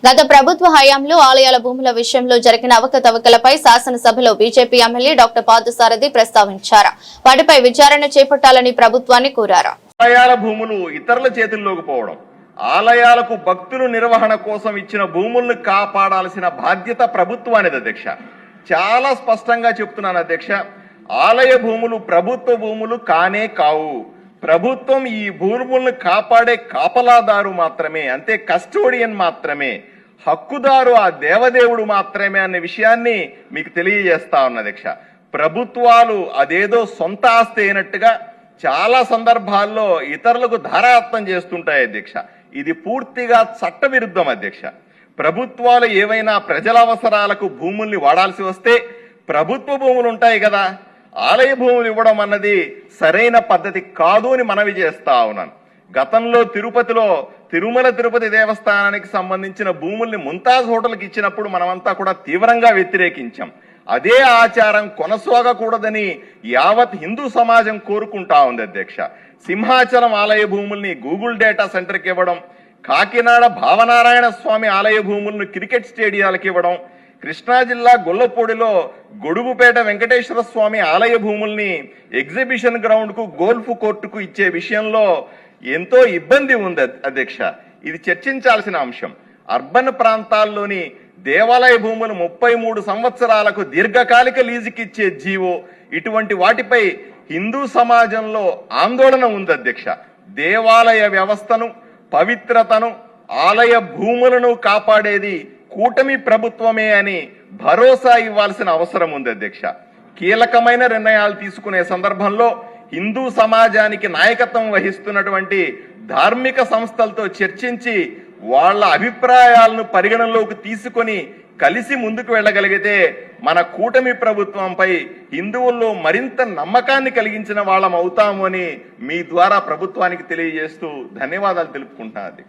గత ప్రభుత్వ హయాంలో ఆలయాల భూముల విషయంలో జరిగిన అవకతవకలపై శాసనసభలో బీజేపీ ఎమ్మెల్యే డాక్టర్ పార్థసారథి ప్రస్తావించారు. వాటిపై విచారణ చేపట్టాలని ప్రభుత్వాన్ని కోరారు. ఆలయాల భూములు ఇతరుల చేతుల్లోకి పోవడం, ఆలయాలకు భక్తుల నిర్వహణ కోసం ఇచ్చిన భూములను కాపాడాల్సిన బాధ్యత ప్రభుత్వానిది అధ్యక్ష. చాలా స్పష్టంగా చెప్తున్నాను అధ్యక్ష, ఆలయ భూములు ప్రభుత్వ భూములు కానే కావు. ప్రభుత్వం ఈ భూములను కాపాడే కాపలాదారు మాత్రమే, అంతే, కస్టోడియన్ మాత్రమే, హక్కుదారు ఆ దేవదేవుడు మాత్రమే అనే విషయాన్ని మీకు తెలియజేస్తా ఉన్న అధ్యక్ష. ప్రభుత్వాలు అదేదో సొంత ఆస్తి అయినట్టుగా చాలా సందర్భాల్లో ఇతరులకు ధారాత్వం చేస్తుంటాయి అధ్యక్ష. ఇది పూర్తిగా చట్టవిరుద్ధం అధ్యక్ష. ప్రభుత్వాలు ఏవైనా ప్రజల అవసరాలకు భూముల్ని వాడాల్సి వస్తే ప్రభుత్వ భూములు ఉంటాయి కదా, ఆలయ భూములు ఇవ్వడం అన్నది సరైన పద్ధతి కాదు అని మనవి చేస్తా ఉన్నాను. గతంలో తిరుపతిలో తిరుమల తిరుపతి దేవస్థానానికి సంబంధించిన భూముల్ని ముంతాజ్ హోటల్కి ఇచ్చినప్పుడు మనమంతా కూడా తీవ్రంగా వ్యతిరేకించాం. అదే ఆచారం కొనసాగకూడదని యావత్ హిందూ సమాజం కోరుకుంటా ఉంది అధ్యక్ష. సింహాచలం ఆలయ భూముల్ని గూగుల్ డేటా సెంటర్కి ఇవ్వడం, కాకినాడ భావనారాయణ స్వామి ఆలయ భూములను క్రికెట్ స్టేడియాలకు ఇవ్వడం, కృష్ణా జిల్లా గొల్లపూడిలో గొడుగుపేట వెంకటేశ్వర స్వామి ఆలయ భూముల్ని ఎగ్జిబిషన్ గ్రౌండ్ కు గోల్ఫ్ కోర్టుకు ఇచ్చే విషయంలో ఎంతో ఇబ్బంది ఉంది అధ్యక్ష. ఇది చర్చించాల్సిన అంశం. అర్బన్ ప్రాంతాల్లోని దేవాలయ భూములు 33 సంవత్సరాలకు దీర్ఘకాలిక లీజుకిచ్చే జీవో, ఇటువంటి వాటిపై హిందూ సమాజంలో ఆందోళన ఉంది అధ్యక్ష. దేవాలయ వ్యవస్థను, పవిత్రతను, ఆలయ భూములను కాపాడేది కూటమి ప్రభుత్వమే అని భరోసా ఇవ్వాల్సిన అవసరం ఉంది అధ్యక్ష. కీలకమైన నిర్ణయాలు తీసుకునే సందర్భంలో హిందూ సమాజానికి నాయకత్వం వహిస్తున్నటువంటి ధార్మిక సంస్థలతో చర్చించి వాళ్ళ అభిప్రాయాలను పరిగణనలోకి తీసుకొని కలిసి ముందుకు వెళ్ళగలిగితే మన కూటమి ప్రభుత్వంపై హిందువుల్లో మరింత నమ్మకాన్ని కలిగించిన వాళ్ళం అవుతాము అని మీ ద్వారా ప్రభుత్వానికి తెలియజేస్తూ ధన్యవాదాలు తెలుపుకుంటున్నాను అధ్యక్ష.